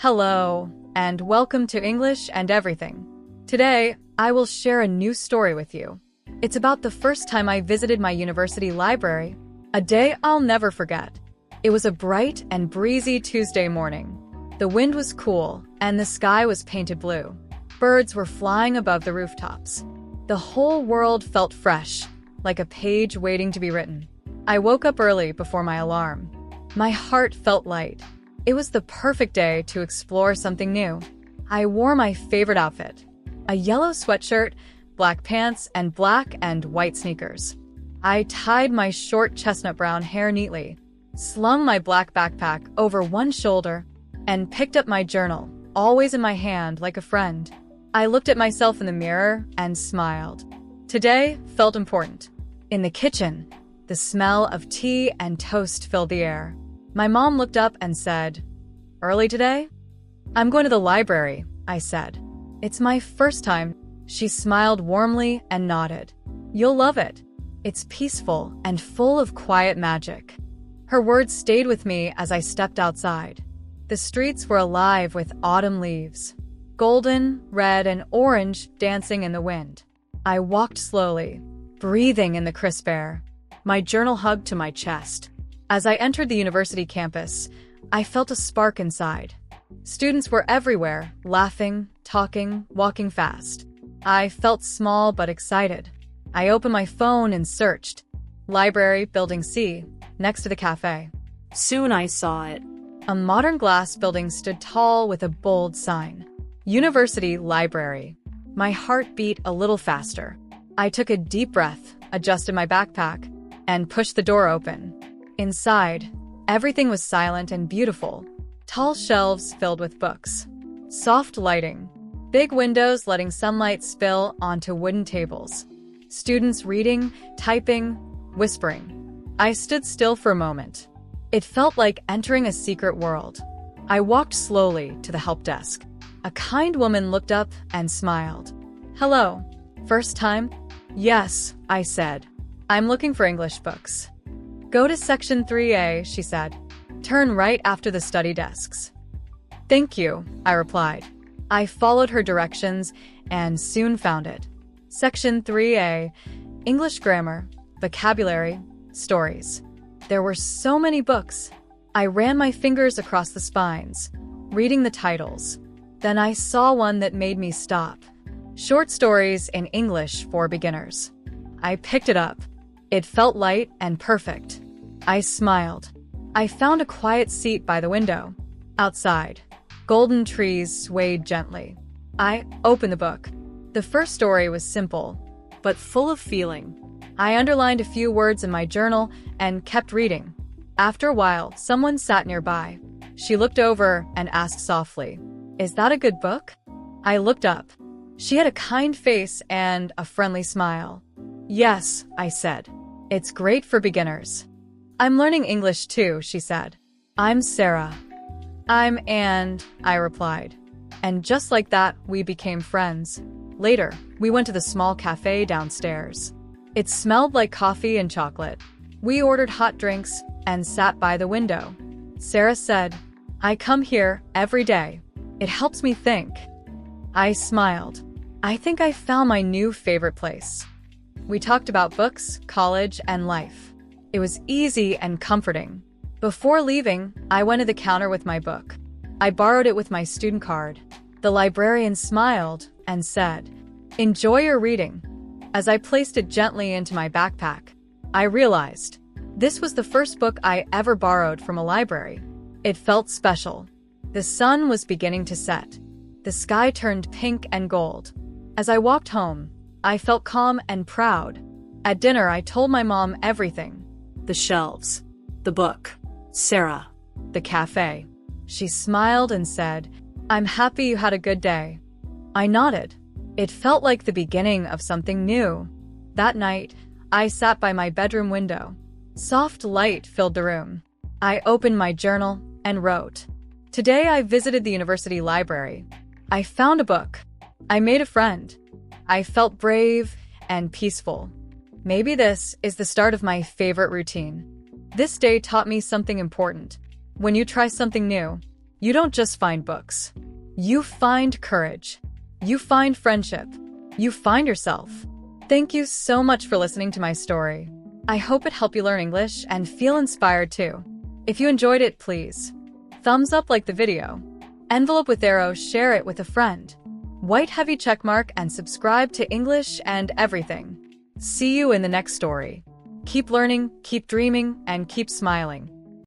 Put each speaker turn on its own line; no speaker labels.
Hello, and welcome to English and Everything. Today, I will share a new story with you. It's about the first time I visited my university library, a day I'll never forget. It was a bright and breezy Tuesday morning. The wind was cool, and the sky was painted blue. Birds were flying above the rooftops. The whole world felt fresh, like a page waiting to be written. I woke up early before my alarm. My heart felt light. It was the perfect day to explore something new. I wore my favorite outfit, a yellow sweatshirt, black pants, and black and white sneakers. I tied my short chestnut brown hair neatly, slung my black backpack over one shoulder, and picked up my journal, always in my hand like a friend. I looked at myself in the mirror and smiled. Today felt important. In the kitchen, the smell of tea and toast filled the air. My mom looked up and said, "Early today?" "I'm going to the library," I said. "It's my first time." She smiled warmly and nodded. "You'll love it. It's peaceful and full of quiet magic." Her words stayed with me as I stepped outside. The streets were alive with autumn leaves, golden, red, and orange dancing in the wind. I walked slowly, breathing in the crisp air, my journal hugged to my chest. As I entered the university campus, I felt a spark inside. Students were everywhere, laughing, talking, walking fast. I felt small but excited. I opened my phone and searched. Library, Building C, next to the cafe.
Soon I saw it.
A modern glass building stood tall with a bold sign. University Library. My heart beat a little faster. I took a deep breath, adjusted my backpack, and pushed the door open. Inside, everything was silent and beautiful. Tall shelves filled with books. Soft lighting. Big windows letting sunlight spill onto wooden tables. Students reading, typing, whispering. I stood still for a moment. It felt like entering a secret world. I walked slowly to the help desk. A kind woman looked up and smiled. "Hello. First time?" "Yes," I said. "I'm looking for English books." "Go to section 3A, she said. "Turn right after the study desks." "Thank you," I replied. I followed her directions and soon found it. Section 3A, English grammar, vocabulary, stories. There were so many books. I ran my fingers across the spines, reading the titles. Then I saw one that made me stop. Short stories in English for beginners. I picked it up. It felt light and perfect. I smiled. I found a quiet seat by the window. Outside, golden trees swayed gently. I opened the book. The first story was simple, but full of feeling. I underlined a few words in my journal and kept reading. After a while, someone sat nearby. She looked over and asked softly, "Is that a good book?" I looked up. She had a kind face and a friendly smile. "Yes," I said. "It's great for beginners." "I'm learning English too," she said. "I'm Sarah." "I'm Anne," I replied. And just like that, we became friends. Later, we went to the small cafe downstairs. It smelled like coffee and chocolate. We ordered hot drinks and sat by the window. Sarah said, "I come here every day. It helps me think." I smiled. I think I found my new favorite place. We talked about books, college, and life. It was easy and comforting. Before leaving, I went to the counter with my book. I borrowed it with my student card. The librarian smiled and said, "Enjoy your reading." As I placed it gently into my backpack, I realized this was the first book I ever borrowed from a library. It felt special. The sun was beginning to set. The sky turned pink and gold. As I walked home, I felt calm and proud. At dinner, I told my mom everything.
The shelves. The book. Sarah.
The cafe. She smiled and said, "I'm happy you had a good day." I nodded. It felt like the beginning of something new. That night, I sat by my bedroom window. Soft light filled the room. I opened my journal and wrote. Today I visited the university library. I found a book. I made a friend. I felt brave and peaceful. Maybe this is the start of my favorite routine. This day taught me something important. When you try something new, You don't just find books. You find courage. You find friendship. You find yourself. Thank you so much for listening to my story. I hope it helped you learn English and feel inspired too. If you enjoyed it, please thumbs up, like the video, envelope with arrow, share it with a friend, white heavy checkmark, and subscribe to English and Everything. See you in the next story. Keep learning, keep dreaming, and keep smiling.